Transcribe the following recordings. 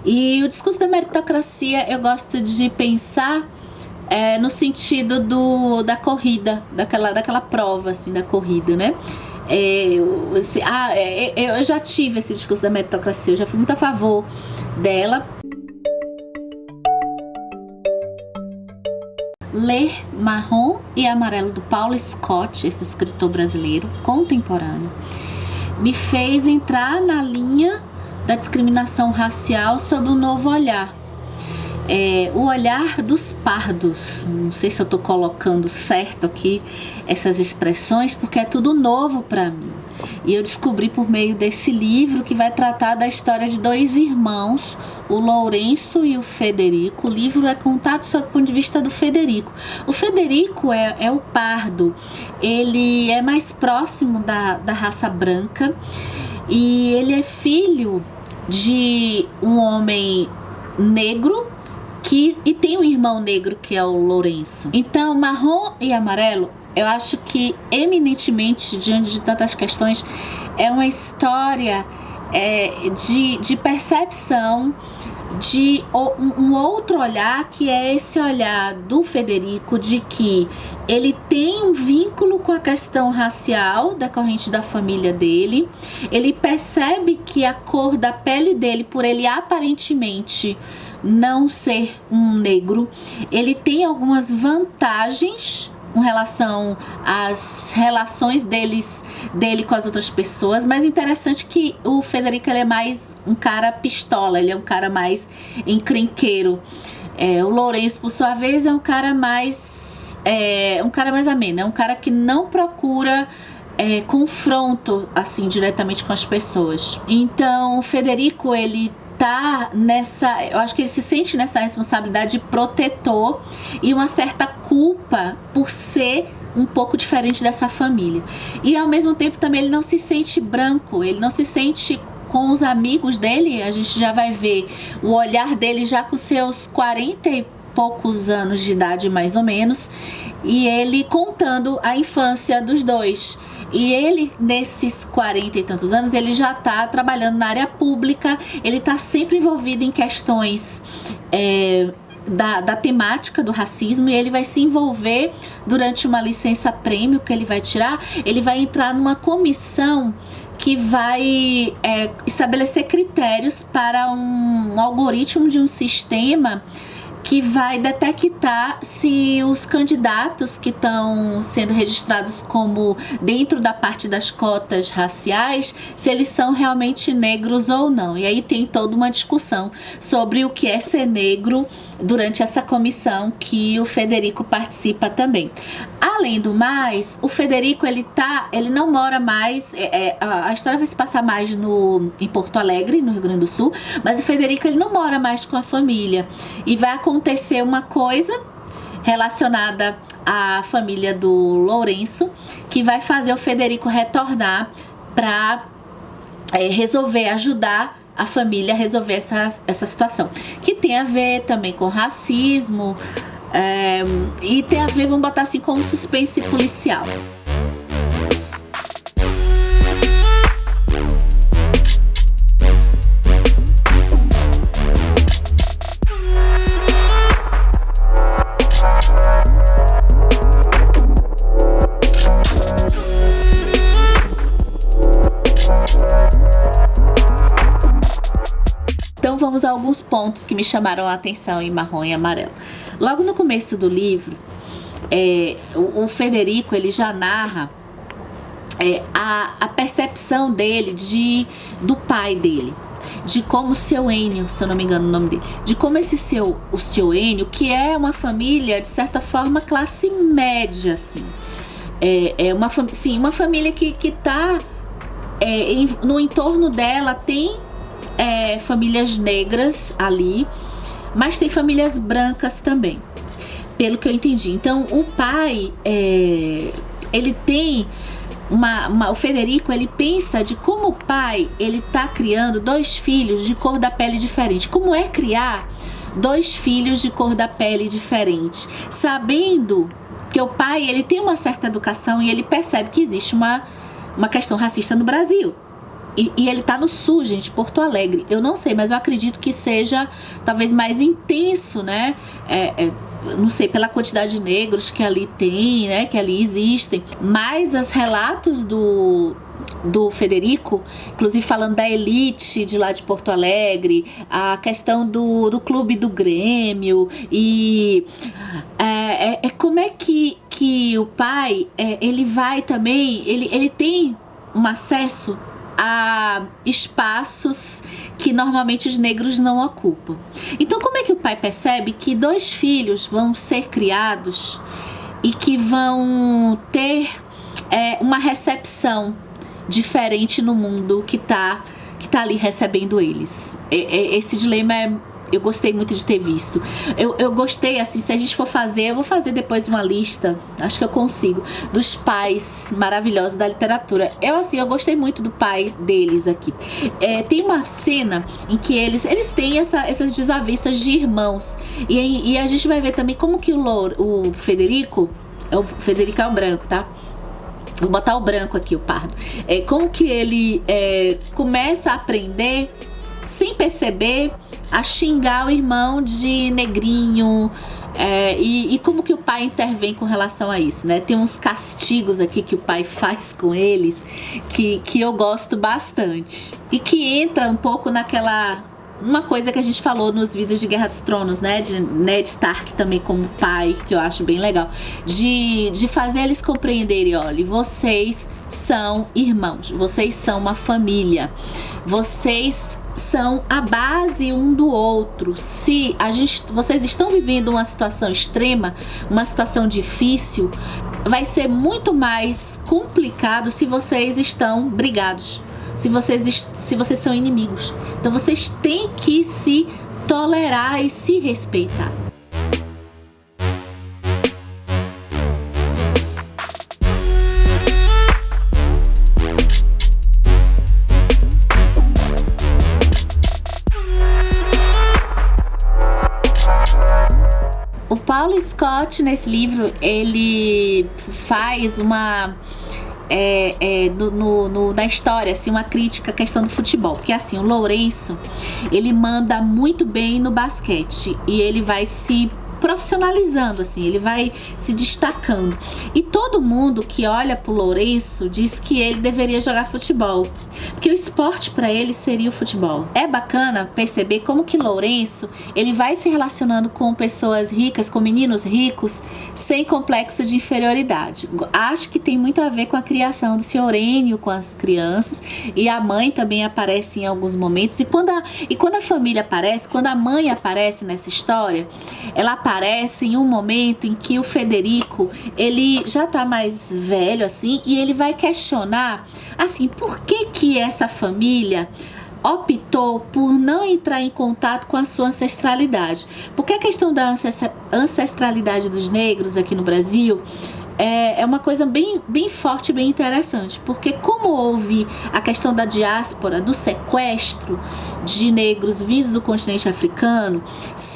E o discurso da meritocracia eu gosto de pensar no sentido da corrida, daquela prova assim, da corrida, né? Eu já tive esse discurso da meritocracia, eu já fui muito a favor dela. Ler Marrom e Amarelo, do Paulo Scott, esse escritor brasileiro contemporâneo, me fez entrar na linha da discriminação racial sob um novo olhar. O olhar dos pardos. Não sei se eu estou colocando certo aqui essas expressões, porque é tudo novo para mim. E eu descobri por meio desse livro, que vai tratar da história de dois irmãos, o Lourenço e o Federico. O livro é contado sob o ponto de vista do Federico. O Federico é o pardo, ele é mais próximo da raça branca e ele é filho de um homem negro e tem um irmão negro que é o Lourenço. Então, Marrom e Amarelo, eu acho que eminentemente, diante de tantas questões, é uma história de percepção, de um outro olhar, que é esse olhar do Federico, de que ele tem um vínculo com a questão racial decorrente da família dele. Ele percebe que a cor da pele dele, por ele aparentemente não ser um negro, ele tem algumas vantagens com relação às relações dele com as outras pessoas, mas interessante que o Federico, ele é mais um cara pistola, ele é um cara mais encrenqueiro. O Lourenço, por sua vez, é um cara mais ameno, é um cara que não procura confronto assim diretamente com as pessoas. Então o Federico, ele tá eu acho que ele se sente nessa responsabilidade de protetor e uma certa culpa por ser um pouco diferente dessa família. E ao mesmo tempo também ele não se sente branco, ele não se sente com os amigos dele. A gente já vai ver o olhar dele já com seus 40 e poucos anos de idade, mais ou menos, e ele contando a infância dos dois. E ele, nesses 40 e tantos anos, ele já está trabalhando na área pública, ele está sempre envolvido em questões da temática do racismo, e ele vai se envolver durante uma licença-prêmio que ele vai tirar. Ele vai entrar numa comissão que vai estabelecer critérios para um algoritmo de um sistema que vai detectar se os candidatos que estão sendo registrados como dentro da parte das cotas raciais, se eles são realmente negros ou não. E aí tem toda uma discussão sobre o que é ser negro durante essa comissão que o Federico participa também. Além do mais, o Federico, ele não mora mais, a história vai se passar mais em Porto Alegre, no Rio Grande do Sul, mas o Federico, ele não mora mais com a família, e vai acontecer uma coisa relacionada à família do Lourenço, que vai fazer o Federico retornar para ajudar a família a resolver essa situação, que tem a ver também com racismo, e tem a ver, vamos botar assim, com um suspense policial. Então vamos a alguns pontos que me chamaram a atenção em Marrom e Amarelo. Logo no começo do livro, o Federico, ele já narra a percepção dele do pai dele, de como o seu Enio, se eu não me engano o nome dele, de como o seu Enio, que é uma família de certa forma classe média, assim, uma família que está no entorno dela, tem famílias negras ali, mas tem famílias brancas também, pelo que eu entendi. Então o pai, ele tem o Federico, ele pensa de como o pai, ele tá criando dois filhos de cor da pele diferente. Como é criar dois filhos de cor da pele diferente, sabendo que o pai, ele tem uma certa educação e ele percebe que existe uma questão racista no Brasil. E ele tá no sul, gente, Porto Alegre. Eu não sei, mas eu acredito que seja talvez mais intenso, né? Não sei, pela quantidade de negros que ali tem, né? Que ali existem. Mas os relatos do Federico, inclusive falando da elite de lá de Porto Alegre, a questão do clube do Grêmio, e como é que o pai, ele vai também, ele tem um acesso a espaços que normalmente os negros não ocupam. Então, como é que o pai percebe que 2 filhos vão ser criados e que vão ter uma recepção diferente no mundo que tá ali recebendo eles? Esse dilema eu gostei muito de ter visto. Eu gostei, assim, se a gente for fazer, eu vou fazer depois uma lista, acho que eu consigo, dos pais maravilhosos da literatura. Eu gostei muito do pai deles aqui. Tem uma cena em que eles têm essas desavenças de irmãos, e a gente vai ver também como que o Federico é o branco, tá? Vou botar o branco aqui, o pardo. Como que ele começa a aprender, sem perceber, a xingar o irmão de negrinho, e como que o pai intervém com relação a isso, né? Tem uns castigos aqui que o pai faz com eles que eu gosto bastante, e que entra um pouco uma coisa que a gente falou nos vídeos de Guerra dos Tronos, né? De Ned Stark também como pai, que eu acho bem legal. De fazer eles compreenderem, olha, vocês são irmãos, vocês são uma família, vocês são a base um do outro. Se vocês estão vivendo uma situação extrema, uma situação difícil, vai ser muito mais complicado se vocês estão brigados, se vocês são inimigos. Então vocês têm que se tolerar e se respeitar. O Paulo Scott, nesse livro, ele faz uma na história, assim, uma crítica à questão do futebol, porque assim, o Lourenço, ele manda muito bem no basquete e ele vai se profissionalizando, assim, ele vai se destacando, e todo mundo que olha pro Lourenço diz que ele deveria jogar futebol, porque o esporte para ele seria o futebol. É bacana perceber como que Lourenço, ele vai se relacionando com pessoas ricas, com meninos ricos, sem complexo de inferioridade. Acho que tem muito a ver com a criação do Sr. Enio com as crianças, e a mãe também aparece em alguns momentos, e quando a família aparece, quando a mãe aparece nessa história, ela aparece em um momento em que o Federico, ele já tá mais velho, assim, e ele vai questionar, assim, por que essa família optou por não entrar em contato com a sua ancestralidade. Porque a questão da ancestralidade dos negros aqui no Brasil é uma coisa bem, bem forte, bem interessante, porque como houve a questão da diáspora, do sequestro de negros vindos do continente africano,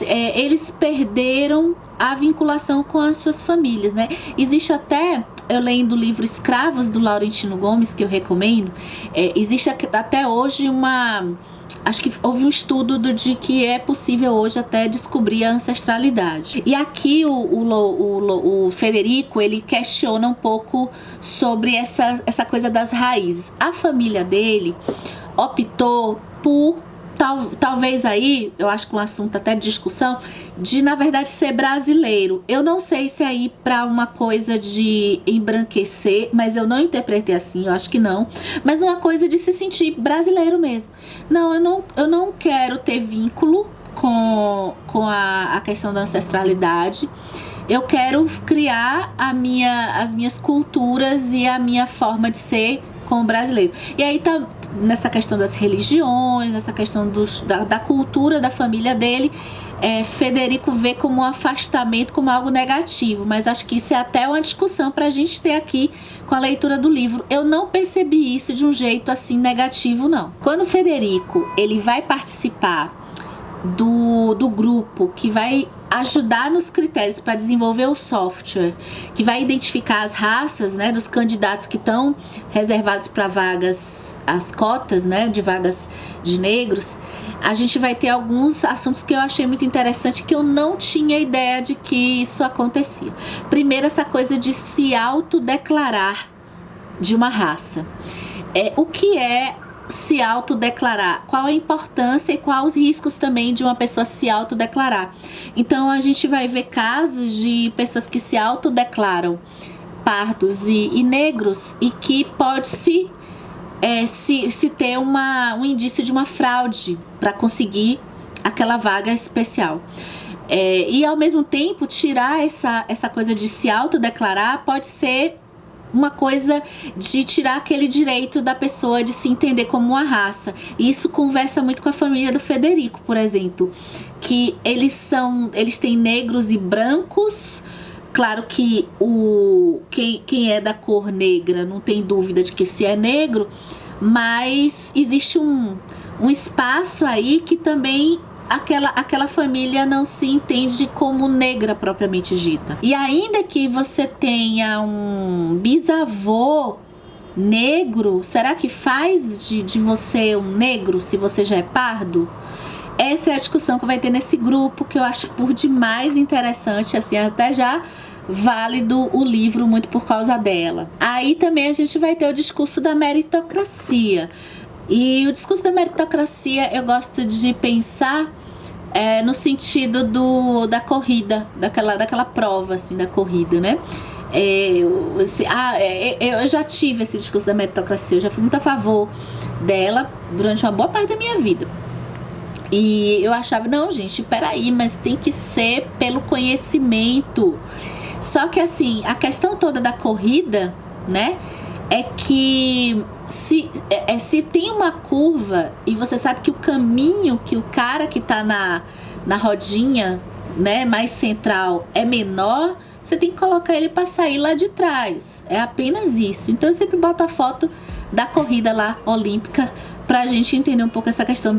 eles perderam a vinculação com as suas famílias, né? Existe até, eu lendo o livro Escravos, do Laurentino Gomes, que eu recomendo, existe até hoje acho que houve um estudo de que é possível hoje até descobrir a ancestralidade. E aqui o Federico, ele questiona um pouco sobre essa coisa das raízes. A família dele optou por, talvez aí, eu acho que um assunto até de discussão, de na verdade ser brasileiro. Eu não sei se é ir para uma coisa de embranquecer, mas eu não interpretei assim, eu acho que não. Mas uma coisa de se sentir brasileiro mesmo. Não, eu não quero ter vínculo com a questão da ancestralidade. Eu quero criar as minhas culturas e a minha forma de ser como brasileiro. E aí tá nessa questão das religiões, nessa questão da cultura da família dele. Federico vê como um afastamento, como algo negativo, mas acho que isso é até uma discussão para a gente ter aqui com a leitura do livro. Eu não percebi isso de um jeito assim negativo, não. Quando o Federico ele vai participar do grupo que vai ajudar nos critérios para desenvolver o software que vai identificar as raças, né, dos candidatos que estão reservados para vagas, as cotas, né, de vagas de negros, a gente vai ter alguns assuntos que eu achei muito interessante, que eu não tinha ideia de que isso acontecia. Primeiro, essa coisa de se autodeclarar de uma raça. O que é se autodeclarar? Qual a importância e quais os riscos também de uma pessoa se autodeclarar? Então, a gente vai ver casos de pessoas que se autodeclaram pardos e negros, e que pode-se ter um indício de uma fraude para conseguir aquela vaga especial. E ao mesmo tempo, tirar essa coisa de se autodeclarar pode ser uma coisa de tirar aquele direito da pessoa de se entender como uma raça. E isso conversa muito com a família do Federico, por exemplo, que eles têm negros e brancos. Claro que quem é da cor negra não tem dúvida de que se é negro, mas existe um espaço aí que também aquela família não se entende como negra propriamente dita. E ainda que você tenha um bisavô negro, será que faz de você um negro se você já é pardo? Essa é a discussão que vai ter nesse grupo, que eu acho por demais interessante, assim, até já válido o livro muito por causa dela. Aí também a gente vai ter o discurso da meritocracia. E o discurso da meritocracia eu gosto de pensar no sentido da corrida, daquela prova assim, da corrida, né? Eu já tive esse discurso da meritocracia, eu já fui muito a favor dela durante uma boa parte da minha vida. E eu achava, não, gente, peraí, mas tem que ser pelo conhecimento. Só que assim, a questão toda da corrida, né, é que se tem uma curva e você sabe que o caminho que o cara que tá na rodinha, né, mais central é menor, você tem que colocar ele para sair lá de trás. É apenas isso. Então eu sempre boto a foto da corrida lá olímpica pra gente entender um pouco essa questão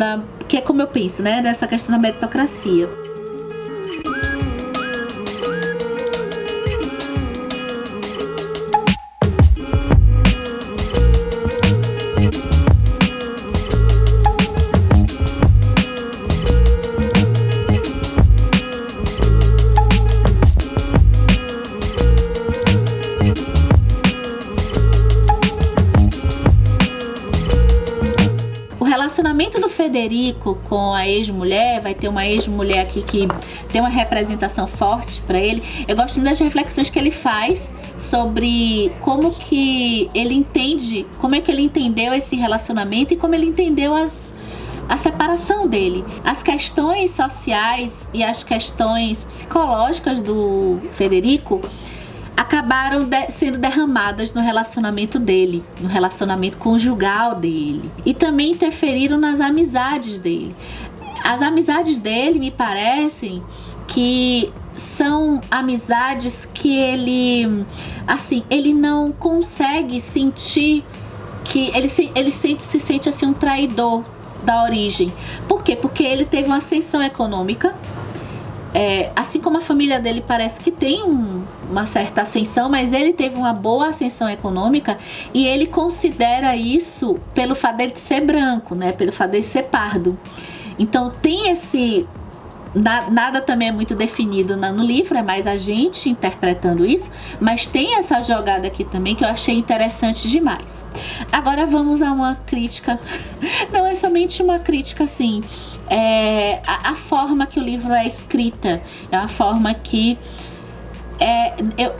que é como eu penso, né, dessa questão da meritocracia. O relacionamento do Federico com a ex-mulher, vai ter uma ex-mulher aqui que tem uma representação forte para ele. Eu gosto muito das reflexões que ele faz sobre como que ele entende, como é que ele entendeu esse relacionamento e como ele entendeu a separação dele. As questões sociais e as questões psicológicas do Federico acabaram sendo derramadas no relacionamento dele, no relacionamento conjugal dele, e também interferiram nas amizades dele. As amizades dele me parecem que são amizades que ele não consegue sentir, que ele se sente assim um traidor da origem. Por quê? Porque ele teve uma ascensão econômica, assim como a família dele parece que tem uma certa ascensão, mas ele teve uma boa ascensão econômica, e ele considera isso pelo fato dele de ser branco, né? Pelo fato dele ser pardo. Então tem esse... Nada também é muito definido no livro, é mais a gente interpretando isso, mas tem essa jogada aqui também que eu achei interessante demais. Agora vamos a uma crítica. Não é somente uma crítica, assim, a forma que o livro é escrita, é uma forma que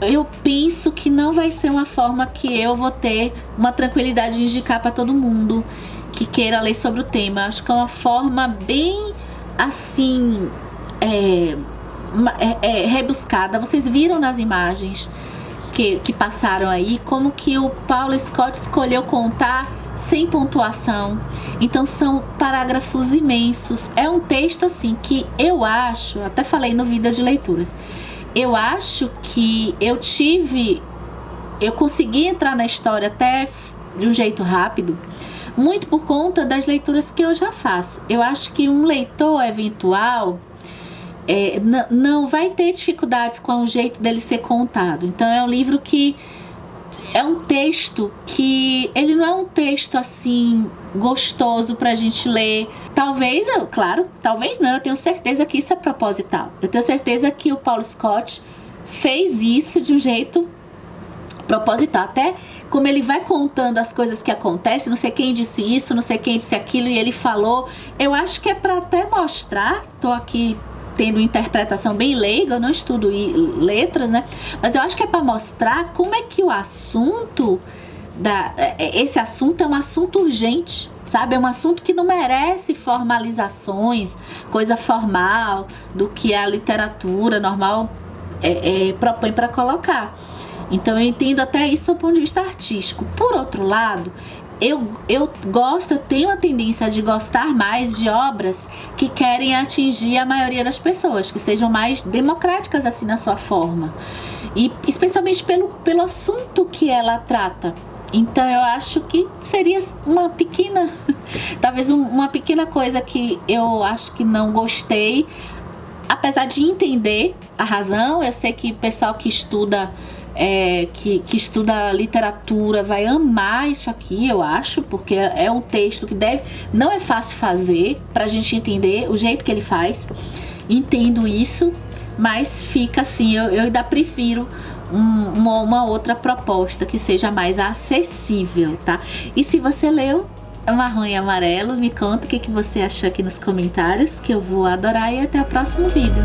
eu penso que não vai ser uma forma que eu vou ter uma tranquilidade de indicar para todo mundo que queira ler sobre o tema. Acho que é uma forma bem assim rebuscada. Vocês viram nas imagens que passaram aí como que o Paulo Scott escolheu contar sem pontuação. Então são parágrafos imensos. É um texto assim que eu acho, até falei no Vida de Leituras, eu acho que eu consegui entrar na história até de um jeito rápido, muito por conta das leituras que eu já faço. Eu acho que um leitor eventual, não vai ter dificuldades com o jeito dele ser contado. Então é um livro que é um texto que ele não é um texto assim gostoso pra gente ler. Talvez não, eu tenho certeza que isso é proposital. Eu tenho certeza que o Paul Scott fez isso de um jeito proposital. Até como ele vai contando as coisas que acontecem, não sei quem disse isso, não sei quem disse aquilo, e ele falou. Eu acho que é pra até mostrar, tô aqui tendo interpretação bem leiga, eu não estudo letras, né? Mas eu acho que é para mostrar como é que o assunto esse assunto é um assunto urgente, sabe? É um assunto que não merece formalizações, coisa formal do que a literatura normal propõe para colocar. Então eu entendo até isso do ponto de vista artístico. Por outro lado, eu tenho a tendência de gostar mais de obras que querem atingir a maioria das pessoas, que sejam mais democráticas assim na sua forma, e especialmente pelo assunto que ela trata. Então eu acho que seria uma pequena talvez uma pequena coisa que eu acho que não gostei, apesar de entender a razão. Eu sei que o pessoal que estuda que estuda literatura vai amar isso aqui, eu acho, porque é um texto que não é fácil fazer pra gente entender o jeito que ele faz. Entendo isso, mas fica assim, eu ainda prefiro uma outra proposta que seja mais acessível, tá? E se você leu Marrom e Amarelo, me conta o que você achou aqui nos comentários, que eu vou adorar, e até o próximo vídeo.